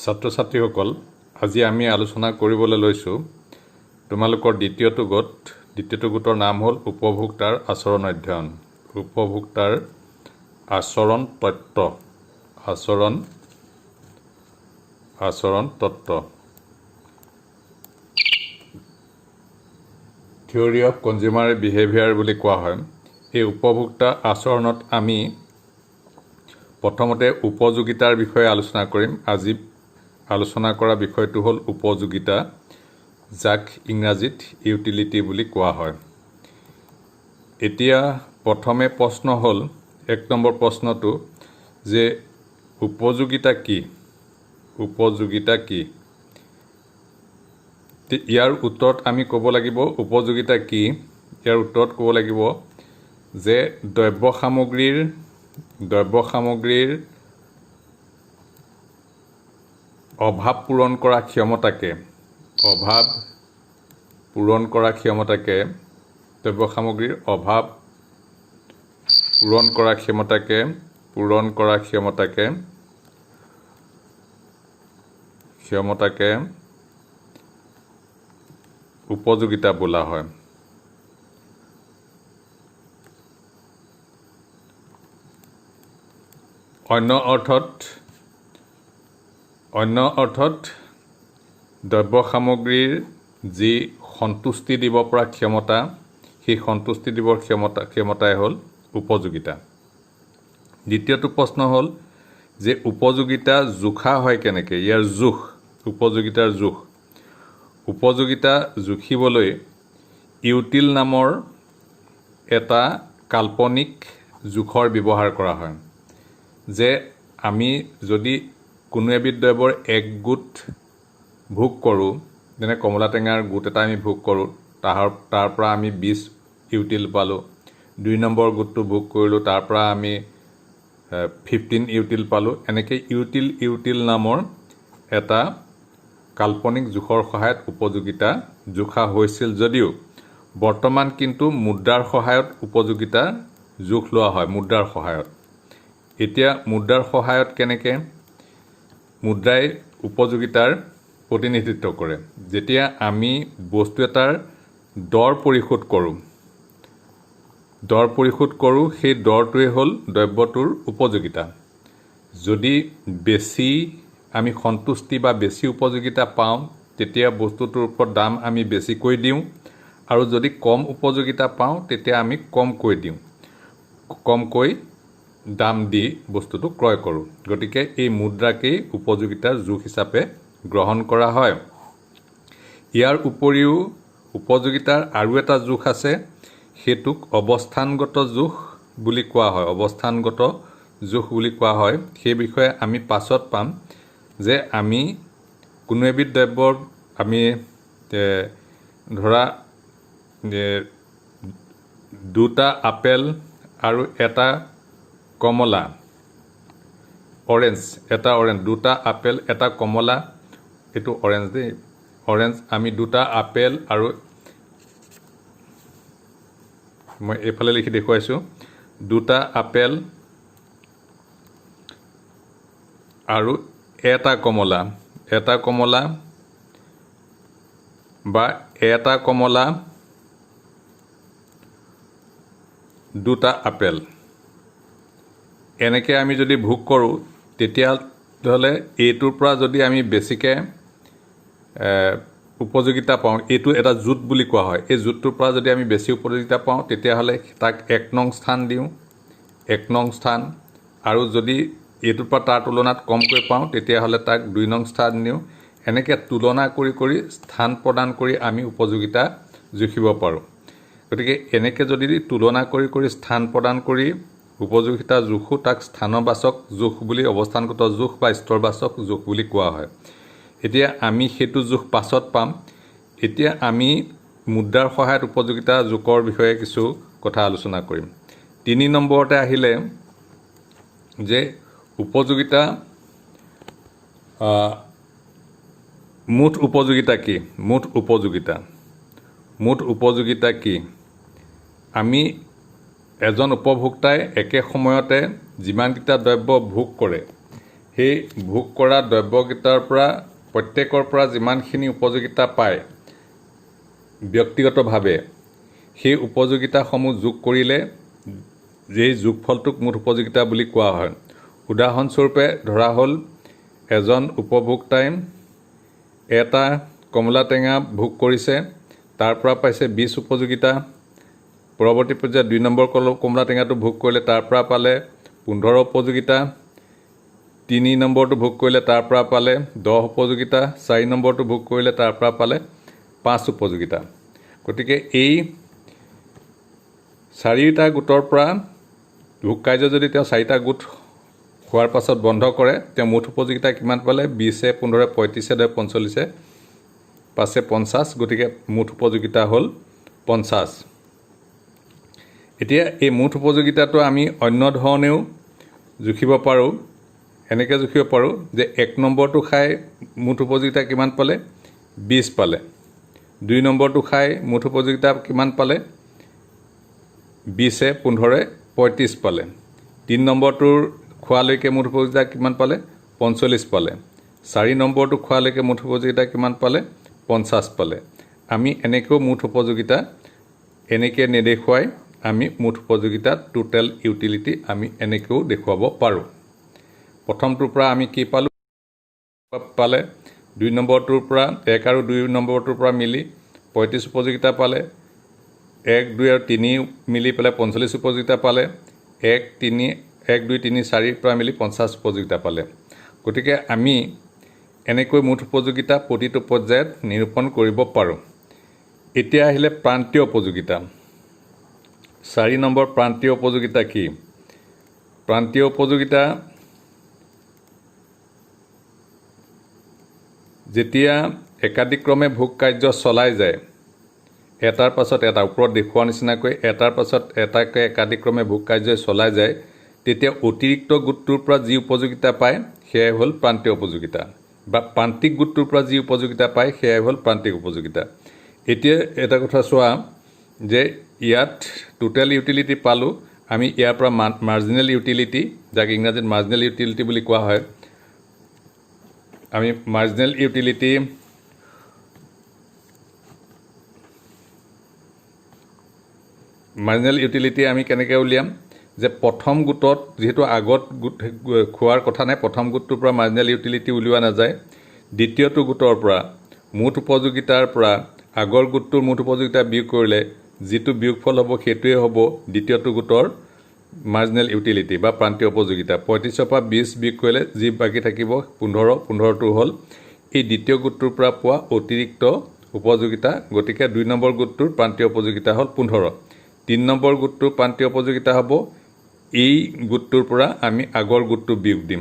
ছাত্ৰ ছাত্ৰীসকল, আজি আমি আলোচনা কৰিবলৈ লৈছোঁ তোমালোকৰ দ্বিতীয়টো গোটৰ নাম হ'ল উপভোক্তাৰ আচৰণ অধ্যয়ন। উপভোক্তাৰ আচৰণ তত্ত্ব থিয়ৰী অফ কনজিউমাৰ বিহেভিয়াৰ বুলি কোৱা হয়। এই উপভোক্তা আচৰণত আমি প্ৰথমতে উপযোগিতাৰ বিষয়ে আলোচনা কৰিম। আজি আলোচনা কৰা বিষয়টো হ'ল উপযোগিতা, যাক ইংৰাজীত ইউটিলিটি বুলি কোৱা হয়। এতিয়া প্ৰথমে প্ৰশ্ন হ'ল, 1 নম্বৰ প্ৰশ্নটো যে উপযোগিতা কি? উপযোগিতা কি? ইয়াৰ উত্তৰত আমি ক'ব লাগিব উপযোগিতা কি? ইয়াৰ উত্তৰত ক'ব লাগিব যে দ্ৰব্য সামগ্ৰীৰ অভাৱ পূৰণ কৰা ক্ষমতাকে দ্ৰব্য সামগ্ৰীৰ অভাৱ পূৰণ কৰা ক্ষমতাকে উপযোগিতা বোলা হয়। অন্য অৰ্থত দ্ৰব্য সামগ্ৰীৰ যি সন্তুষ্টি দিব পৰা ক্ষমতা, সেই সন্তুষ্টি দিবৰ ক্ষমতাই হ'ল উপযোগিতা। দ্বিতীয়টো প্ৰশ্ন হ'ল যে উপযোগিতা জোখা হয় কেনেকৈ? ইয়াৰ উপযোগিতাৰ জোখ। উপযোগিতা জুখিবলৈ ইউটিল নামৰ এটা কাল্পনিক জোখৰ ব্যৱহাৰ কৰা হয়। যে আমি যদি কোনো এবিধ দ্ৰব্যৰ 1 গোট ভোগ কৰোঁ, যেনে কমলা টেঙাৰ গোট এটা আমি ভোগ কৰোঁ, তাৰ পৰা আমি 20 ইউটিল পালোঁ। 2 নম্বৰ গোটটো ভোগ কৰিলোঁ, তাৰ পৰা আমি 15 ইউটিল পালোঁ। এনেকৈ ইউটিল নামৰ এটা কাল্পনিক জোখৰ সহায়ত উপযোগিতা জোখা হৈছিল যদিও বৰ্তমান কিন্তু মুদ্ৰাৰ সহায়ত উপযোগিতা জোখ লোৱা হয়। মুদ্ৰাৰ সহায়ত। এতিয়া মুদ্ৰাৰ সহায়ত কেনেকৈ? মুদ্ৰাই উপযোগিতাৰ প্ৰতিনিধিত্ব কৰে। যেতিয়া আমি বস্তু এটাৰ দৰ পৰিশোধ কৰোঁ, সেই দৰটোৱে হ'ল দ্ৰব্যটোৰ উপযোগিতা। যদি বেছি আমি সন্তুষ্টি বা বেছি উপযোগিতা পাওঁ, তেতিয়া বস্তুটোৰ ওপৰত দাম আমি বেছিকৈ দিওঁ, আৰু যদি কম উপযোগিতা পাওঁ তেতিয়া আমি কমকৈ দাম দি বস্তুটো ক্ৰয় কৰোঁ। গতিকে এই মুদ্ৰাকেই উপযোগিতাৰ জোখ হিচাপে গ্ৰহণ কৰা হয়। ইয়াৰ উপৰিও উপযোগিতাৰ আৰু এটা জোখ আছে, সেইটোক অৱস্থানগত জোখ বুলি কোৱা হয়। সেই বিষয়ে আমি পাছত পাম। যে আমি কোনো এবিধ দ্ৰব্যৰ আমি ধৰা 2টা আপেল আৰু এটা কমলা, অৰেঞ্জ, 2টা আপেল এটা কমলা, এইটো অৰেঞ্জ দেই, অৰেঞ্জ। আমি 2টা আপেল আৰু মই এইফালে লিখি দেখুৱাইছোঁ, 2টা আপেল আৰু এটা কমলা বা এটা কমলা 2টা আপেল, এনেকৈ আমি যদি ভোগ কৰোঁ, তেতিয়াহ'লে এইটোৰ পৰা যদি আমি বেছিকৈ উপযোগিতা পাওঁ, এইটো এটা জোঁট বুলি কোৱা হয়। এই জোঁটটোৰ পৰা যদি আমি বেছি উপযোগিতা পাওঁ, তেতিয়াহ'লে তাক 1 নং স্থান দিওঁ, 1 নং স্থান। আৰু যদি এইটোৰ পৰা তাৰ তুলনাত কমকৈ পাওঁ, তেতিয়াহ'লে তাক 2 নং স্থান দিওঁ। এনেকৈ তুলনা কৰি স্থান প্ৰদান কৰি আমি উপযোগিতা জুখিব পাৰোঁ। গতিকে এনেকৈ যদি তুলনা কৰি স্থান প্ৰদান কৰি উপযোগিতা জোখো, তাক স্থানবাচক জোখ বুলি, অৱস্থানগত জোখ বা স্তৰবাচক জোখ বুলি কোৱা হয়। এতিয়া আমি সেইটো জোখ পাছত পাম। এতিয়া আমি মুদ্ৰাৰ সহায়ত উপযোগিতা জোখৰ বিষয়ে কিছু কথা আলোচনা কৰিম। 3 নম্বৰতে আহিলে যে উপযোগিতা, মুঠ উপযোগিতা কি? আমি এজন উপভোক্তাই একে সময়তে যিমানকেইটা দ্ৰব্য ভোগ কৰে, সেই ভোগ কৰা দ্ৰব্যকেইটাৰ পৰা প্ৰত্যেকৰ পৰা যিমানখিনি উপযোগিতা পায় ব্যক্তিগতভাৱে সেই উপযোগিতাসমূহ যোগ কৰিলে যেই যোগফলটোক মুঠ উপযোগিতা বুলি কোৱা হয়। উদাহৰণস্বৰূপে ধৰা হ'ল এজন উপভোক্তাই এটা কমলা টেঙা ভোগ কৰিছে, তাৰ পৰা পাইছে 20 উপযোগিতা। পৰৱৰ্তী পৰ্যায়ত 2 নম্বৰ কমলা টেঙাটো ভোগ কৰিলে তাৰ পৰা পালে 15 উপযোগিতা। 3 নম্বৰটো ভোগ কৰিলে তাৰ পৰা পালে 10 উপযোগিতা। 4 নম্বৰটো ভোগ কৰিলে তাৰ পৰা পালে 5 উপযোগিতা। গতিকে এই 4টা গোটৰ পৰা ভোগ কাৰ্য যদি তেওঁ 4টা গোট হোৱাৰ পাছত বন্ধ কৰে, তেওঁ মুঠ উপযোগিতা কিমান পালে? 20, 15, 35, 45, 5, 50। গতিকে মুঠ উপযোগিতা হ'ল 50। এতিয়া এই মুঠ উপযোগিতাটো আমি অন্য ধৰণেও জুখিব পাৰোঁ। এনেকৈ জুখিব পাৰোঁ যে 1 নম্বৰটো খাই মুঠ উপযোগিতা কিমান পালে? 20 পালে। 2 নম্বৰটো খাই মুঠ উপযোগিতা কিমান পালে? 20, 15, 35 পালে। 3 নম্বৰটোৰ খোৱালৈকে মুঠ উপযোগিতা কিমান পালে? 45 পালে। 4 নম্বৰটো খোৱালৈকে মুঠ উপযোগিতা কিমান পালে? 50 পালে। আমি এনেকৈও মুঠ উপযোগিতা এনেকৈ নেদেখুৱাই আমি মুঠ উপযোগিতা টোটেল ইউটিলিটি আমি এনেকৈও দেখুৱাব পাৰোঁ। প্ৰথমটোৰ পৰা আমি কি পালোঁ? পালে 2 নম্বৰটোৰ পৰা 1 আৰু 2 নম্বৰটোৰ পৰা মিলি 35 উপযোগিতা পালে। 1, 2 আৰু 3 মিলি পেলাই 45 উপযোগিতা পালে। 1, 2, 3, 4 পৰা মিলি 50 উপযোগিতা পালে। গতিকে আমি এনেকৈ মুঠ উপযোগিতা প্ৰতিটো পৰ্যায়ত নিৰূপণ কৰিব পাৰোঁ। এতিয়া আহিলে প্ৰান্তীয় উপযোগিতা। 4 নম্বৰ প্ৰান্তীয় উপযোগিতা কি? প্ৰান্তীয় উপযোগিতা যেতিয়া একাদিক্ৰমে ভোগ কাৰ্য চলাই যায়, এটাৰ পাছত এটা, ওপৰত দেখুওৱা নিচিনাকৈ এটাৰ পাছত এটাকৈ একাদিক্ৰমে ভোগ কাৰ্য চলাই যায়, তেতিয়া অতিৰিক্ত গোটটোৰ পৰা যি উপযোগিতা পায় সেয়াই হ'ল প্ৰান্তীয় উপযোগিতা, বা প্ৰান্তিক গোটটোৰ পৰা যি উপযোগিতা পায় সেয়াই হ'ল প্ৰান্তিক উপযোগিতা। এতিয়া এটা কথা চোৱা যে ইয়াত টোটেল ইউটিলিটি পালোঁ আমি, ইয়াৰ পৰা মাৰ্জিনেল ইউটিলিটি, যাক ইংৰাজীত মাৰ্জিনেল ইউটিলিটি বুলি কোৱা হয়, আমি মাৰ্জিনেল ইউটিলিটি আমি কেনেকৈ উলিয়াম? যে প্ৰথম গোটত যিহেতু আগত গোট খোৱাৰ কথা নাই, প্ৰথম গোটটোৰ পৰা মাৰ্জিনেল ইউটিলিটি উলিওৱা নাযায়। দ্বিতীয়টো গোটৰ পৰা মুঠ উপযোগিতাৰ পৰা আগৰ গোটটোৰ মুঠ উপযোগিতা বিয়োগ কৰিলে যিটো বিয়োগফল হ'ব সেইটোৱে হ'ব দ্বিতীয়টো গোটৰ মাৰ্জিনেল ইউটিলিটি বা প্ৰান্তীয় উপযোগিতা। 35ৰ পৰা 20 বিয়োগ কৰিলে যি বাকী থাকিব 15, 15টো হ'ল এই দ্বিতীয় গোটটোৰ পৰা পোৱা অতিৰিক্ত উপযোগিতা। গতিকে 2 নম্বৰ গোটটোৰ প্ৰান্তীয় উপযোগিতা হ'ল 15। 3 নম্বৰ গোটটোৰ প্ৰান্তীয় উপযোগিতা হ'ব এই গোটটোৰ পৰা আমি আগৰ গোটটো বিয়োগ দিম,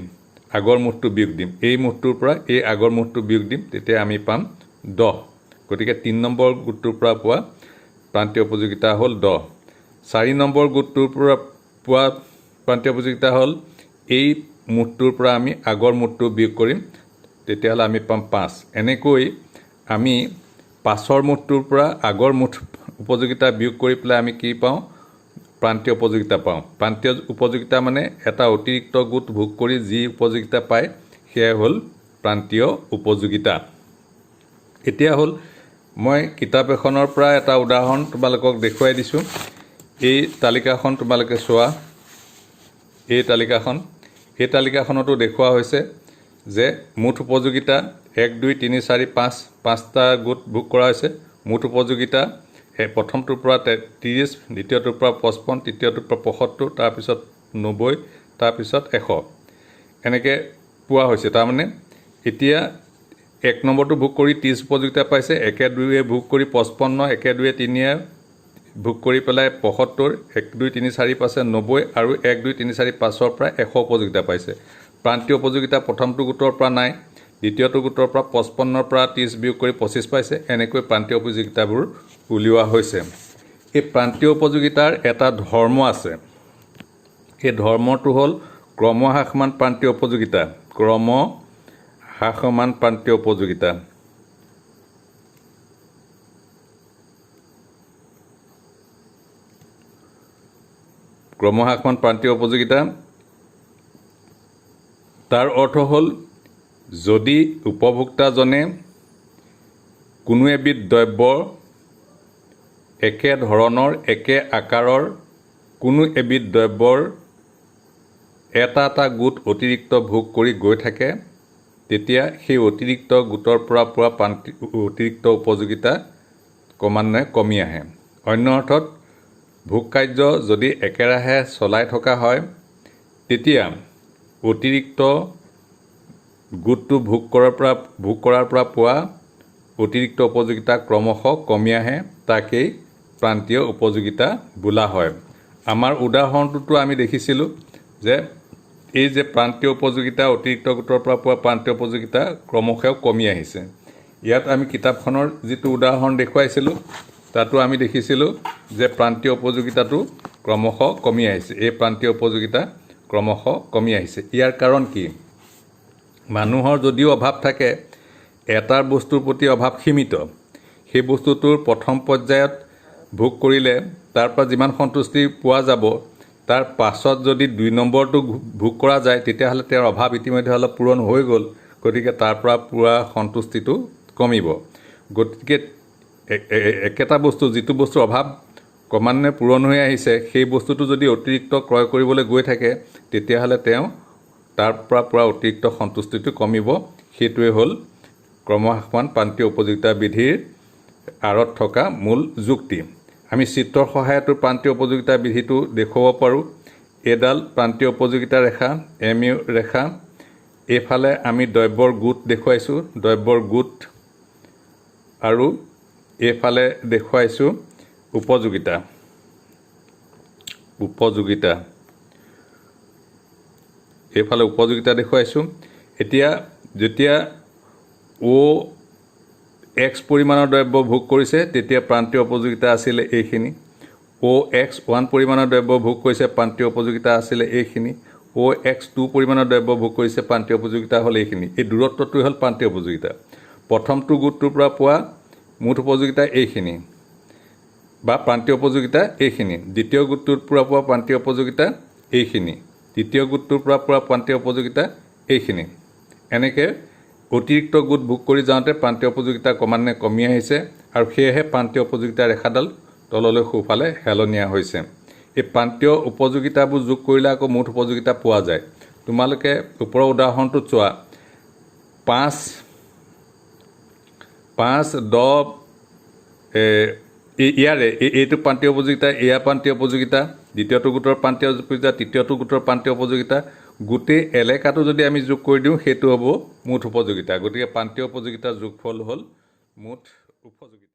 আগৰ মুঠটো বিয়োগ দিম, এই মুঠটোৰ পৰা এই আগৰ মুঠটো বিয়োগ দিম, তেতিয়া আমি পাম 10। গতিকে 3 নম্বৰ গোটটোৰ পৰা পোৱা প্ৰান্তীয় উপযোগিতা হ'ল 10। 4 নম্বৰ গোটটোৰ পৰা পোৱা প্ৰান্তীয় উপযোগিতা হ'ল এই মুঠটোৰ পৰা আমি আগৰ মুঠটো বিয়োগ কৰিম, তেতিয়াহ'লে আমি পাম 5। এনেকৈ আমি 5ৰ মুঠটোৰ পৰা আগৰ মুঠ উপযোগিতা বিয়োগ কৰি পেলাই আমি কি পাওঁ? প্ৰান্তীয় উপযোগিতা পাওঁ। প্ৰান্তীয় উপযোগিতা মানে এটা অতিৰিক্ত গোট ভোগ কৰি যি উপযোগিতা পায় সেয়াই হ'ল প্ৰান্তীয় উপযোগিতা। এতিয়া হ'ল মই কিতাপ এখনৰ পৰা এটা উদাহৰণ তোমালোকক দেখুৱাই দিছোঁ। এই তালিকাখন তোমালোকে চোৱা। এই তালিকাখনতো দেখুওৱা হৈছে যে মুঠ উপযোগিতা 1, 2, 3, 4, 5, 5টা গোট ভোগ কৰা হৈছে। মুঠ উপযোগিতা প্ৰথমটোৰ পৰা 30, দ্বিতীয়টোৰ পৰা 55, তৃতীয়টোৰ পৰা 75, তাৰপিছত 90, তাৰপিছত 100 এনেকৈ পোৱা হৈছে। তাৰমানে এতিয়া 1 নম্বৰটো ভোগ কৰি 30 উপযোগিতা পাইছে, 1, 2 ভোগ কৰি 55, 1, 2, 3 ভোগ কৰি পেলাই 75, 1, 2, 3, 4, 5, 90 আৰু 1, 2, 3, 4, 5ৰ পৰা 100 উপযোগিতা পাইছে। প্ৰান্তীয় উপযোগিতা প্ৰথমটো গোটৰ পৰা নাই, দ্বিতীয়টো গোটৰ পৰা 55ৰ পৰা 30 বিয়োগ কৰি 25 পাইছে। এনেকৈ প্ৰান্তীয় উপযোগিতাবোৰ উলিওৱা হৈছে। এই প্ৰান্তীয় উপযোগিতাৰ এটা ধৰ্ম আছে। এই ধৰ্মটো হ'ল ক্ৰমহ্ৰাসমান প্ৰান্তীয় উপযোগিতা। ক্ৰমহ্ৰাসমান প্ৰান্তীয় উপযোগিতা। ক্ৰমহ্ৰাসমান প্ৰান্তীয় উপযোগিতা তাৰ অৰ্থ হ'ল যদি উপভোক্তাজনে কোনো এবিধ দ্ৰব্য একে ধৰণৰ একে আকাৰৰ কোনো এবিধ দ্ৰব্যৰ এটা এটা গোট অতিৰিক্ত ভোগ কৰি গৈ থাকে তেতিয়া সেই অতিৰিক্ত গোটৰ পৰা পোৱা অতিৰিক্ত উপযোগিতা ক্ৰমান্বয়ে কমি আহে। অন্য অৰ্থত ভোগ কাৰ্য যদি একেৰাহে চলাই থকা হয় তেতিয়া অতিৰিক্ত গোটটো ভোগ কৰাৰ পৰা পোৱা অতিৰিক্ত উপযোগিতা ক্ৰমশঃ কমি আহে। তাকেই প্ৰান্তীয় উপযোগিতা বোলা হয়। আমাৰ উদাহৰণটোতো আমি দেখিছিলোঁ যে এই যে প্ৰান্তীয় উপযোগিতা অতিৰিক্ত গোটৰ পৰা পোৱা প্ৰান্তীয় উপযোগিতা ক্ৰমশঃ কমি আহিছে। ইয়াত আমি কিতাপখনৰ যিটো উদাহৰণ দেখুৱাইছিলোঁ তাতো আমি দেখিছিলোঁ যে প্ৰান্তীয় উপযোগিতাটো ক্ৰমশঃ কমি আহিছে। এই প্ৰান্তীয় উপযোগিতা ক্ৰমশঃ কমি আহিছে। ইয়াৰ কাৰণ কি? মানুহৰ যদিও অভাৱ থাকে এটাৰ বস্তুৰ প্ৰতি অভাৱ সীমিত। সেই বস্তুটোৰ প্ৰথম পৰ্যায়ত ভোগ কৰিলে তাৰ পৰা যিমান সন্তুষ্টি পোৱা যাব তাৰ পাছত যদি ২ নম্বৰটো ভোগ কৰা যায় তেতিয়াহ'লে তেওঁৰ অভাৱ ইতিমধ্যে অলপ পূৰণ হৈ গ'ল। গতিকে তাৰ পৰা পোৱা সন্তুষ্টিটো কমিব। গতিকে একেটা বস্তু যিটো বস্তুৰ অভাৱ ক্ৰমান্বয়ে পূৰণ হৈ আহিছে সেই বস্তুটো যদি অতিৰিক্ত ক্ৰয় কৰিবলৈ গৈ থাকে তেতিয়াহ'লে তেওঁ তাৰ পৰা পোৱা অতিৰিক্ত সন্তুষ্টিটো কমিব। সেইটোৱে হ'ল ক্ৰমহ্ৰাসমান প্ৰান্তীয় উপযোগিতা বিধিৰ আঁৰত থকা মূল যুক্তি। আমি চিত্ৰৰ সহায়তো প্ৰান্তীয় উপযোগিতা বিধিটো দেখুৱাব পাৰোঁ। এডাল প্ৰান্তীয় উপযোগিতা ৰেখা MU ৰেখা, এইফালে আমি দ্ৰব্যৰ গোট দেখুৱাইছোঁ দ্ৰব্যৰ গোট, আৰু এইফালে দেখুৱাইছোঁ উপযোগিতা। এইফালে উপযোগিতা দেখুৱাইছোঁ। এতিয়া যেতিয়া OX পৰিমাণৰ দ্ৰব্য ভোগ কৰিছে তেতিয়া প্ৰান্তীয় উপযোগিতা আছিলে এইখিনি। OX1 পৰিমাণৰ দ্ৰব্য ভোগ কৰিছে প্ৰান্তীয় উপযোগিতা আছিলে এইখিনি। OX2 পৰিমাণৰ দ্ৰব্য ভোগ কৰিছে প্ৰান্তীয় উপযোগিতা হ'ল এইখিনি। এই দূৰত্বটোৱে হ'ল প্ৰান্তীয় উপযোগিতা। প্ৰথমটো গোটটোৰ পৰা পোৱা মুঠ উপযোগিতা এইখিনি বা প্ৰান্তীয় উপযোগিতা এইখিনি। দ্বিতীয় গোটটোৰ পৰা পোৱা প্ৰান্তীয় উপযোগিতা এইখিনি। তৃতীয় গোটটোৰ পৰা পোৱা প্ৰান্তীয় উপযোগিতা এইখিনি। এনেকৈ অতিৰিক্ত গোট ভোগ কৰি যাওঁতে প্ৰান্তীয় উপযোগিতা ক্ৰমান্বয়ে কমি আহিছে আৰু সেয়েহে প্ৰান্তীয় উপযোগিতা ৰেখাডাল তললৈ সোঁফালে হেলনীয়া হৈছে। এই প্ৰান্তীয় উপযোগিতাবোৰ যোগ কৰিলে আকৌ মুঠ উপযোগিতা পোৱা যায়। তোমালোকে ওপৰৰ উদাহৰণটোত চোৱা 5, 10 এইটো প্ৰান্তীয় উপযোগিতা, এয়া প্ৰান্তীয় উপযোগিতা, দ্বিতীয়টো গোটৰ প্ৰান্তীয় উপযোগিতা, তৃতীয়টো গোটৰ প্ৰান্তীয় উপযোগিতা, গোটেই এলেকাটো যদি আমি যোগ কৰি দিওঁ সেইটো হ'ব মুঠ উপযোগিতা। গতিকে প্ৰান্তীয় উপযোগিতাৰ যোগফল হ'ল মুঠ উপযোগিতা।